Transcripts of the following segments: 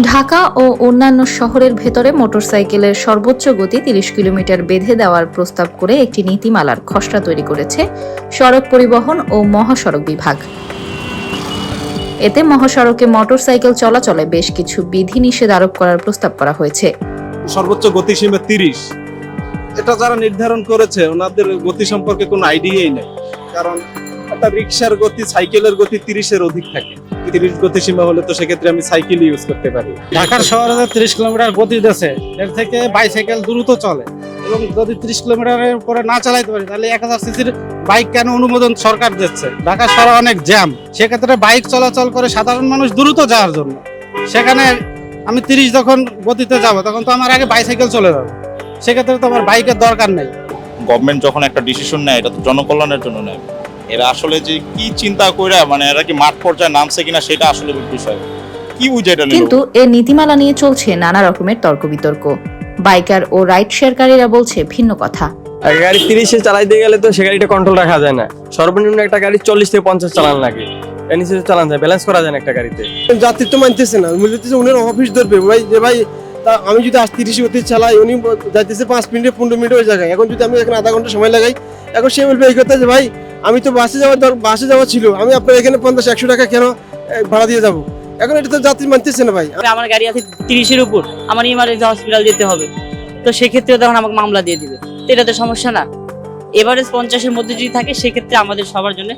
ঢাকা ও অন্যান্য শহরের ভেতরে মোটরসাইকেলের সর্বোচ্চ গতি ৩০ কিলোমিটার বেঁধে দেওয়ার প্রস্তাব করে একটি নীতিমালার খসড়া তৈরি করেছে সড়ক পরিবহন ও মহাসড়ক বিভাগ। এতে মহাসড়কে মোটরসাইকেল চলাচলে বেশ কিছু বিধিনিষেধ আরোপ করার প্রস্তাব করা হয়েছে। সর্বোচ্চ গতিসীমা ৩০। এটা যারা নির্ধারণ করেছে ওনাদের গতি সম্পর্কে কোনো আইডিয়াই নেই, কারণ একটা রিক্সার গতি সাইকেলের গতি ৩০-এর অধিক থাকে। ৩০ গতিসীমা হলে তো সেক্ষেত্রে আমি সাইকেল ইউজ করতে পারি। ঢাকার শহরে ৩০ কিলোমিটার গতি দিয়েছে, এর থেকে বাইসাইকেল দ্রুত চলে এবং যদি ৩০ কিলোমিটারের উপরে না চালাইতে পারি তাহলে ১০০০ সিসির বাইক কেন অনুমোদন সরকার দিচ্ছে? ঢাকা শহরে অনেক জ্যাম, সেক্ষেত্রে বাইক চলাচল করে সাধারণ মানুষ দ্রুত যাওয়ার জন্য। সেখানে আমি ৩০ যখন গতিতে যাব তখন তো আমার আগে বাইসাইকেল চলে যাবে, সেক্ষেত্রে তো আমার বাইকের দরকার নেই। গভর্নমেন্ট যখন একটা ডিসিশন নেয় এটা তো জনকল্যাণের জন্য নেয়। এরা আসলে যে কি চিন্তা করে এরা কি মাঠ পর্যায়ে নামছে কিনা সেটা আসলে বিষয় কি বুঝে এটা। কিন্তু এই নীতিমালা নিয়ে চলছে নানা রকমের তর্ক বিতর্ক। বাইকার ও রাইড শেয়ারকারীরা বলছে ভিন্ন কথা। গাড়ি ৩০-এ চালাইতে গেলে তো সে গাড়িটা কন্ট্রোল রাখা যায় না। সর্বনিম্ন একটা গাড়ি ৪০ থেকে ৫০ চালান লাগে, এর নিচে চালান যায়, ব্যালেন্স করা যায় না একটা গাড়িতে। যাত্রী তো মানতেছে না, বলতেছে উনি অফিস ধরবে ভাই, যে ভাই আমি যদি ৩০ গতি চালাই উনি যাইতেছে 5 মিনিটে 15 মিনিট ওই জায়গায়। এখন যদি আমি এখানে আধা ঘন্টা সময় লাগাই, এখন সে বলবে এই কথা যে ভাই আমি তো বাসে যাওয়া ছিল, আমি আপনার এখানে ৫০-১০০ টাকা কেন ভাড়া দিয়ে যাবো? এখন এটা তো যাত্রী মানতেছে না ভাই। আমার গাড়ি আছে ৩০-এর উপর, আমার ইমার্জেন্সি হসপিটাল যেতে হবে, তো সেক্ষেত্রে তখন আমাকে মামলা দিয়ে দিবে, তো এটা তো সমস্যা না। এভারেজ ৫০-এর মধ্যে যদি থাকে সেক্ষেত্রে আমাদের সবার জন্য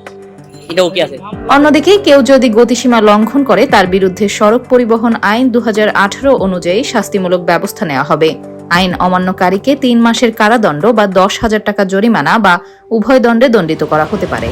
এটা ওকে আছে। অন্যদিকে কেউ যদি গতিসীমা লঙ্ঘন করে তার বিরুদ্ধে সড়ক পরিবহন আইন ২০১৮ অনুযায়ী শাস্তিমূলক ব্যবস্থা নেওয়া হবে। আইন অমান্যকারীকে ৩ মাসের কারাদণ্ড বা ১০,০০০ টাকা জরিমানা বা উভয় দণ্ডে দণ্ডিত করা হতে পারে।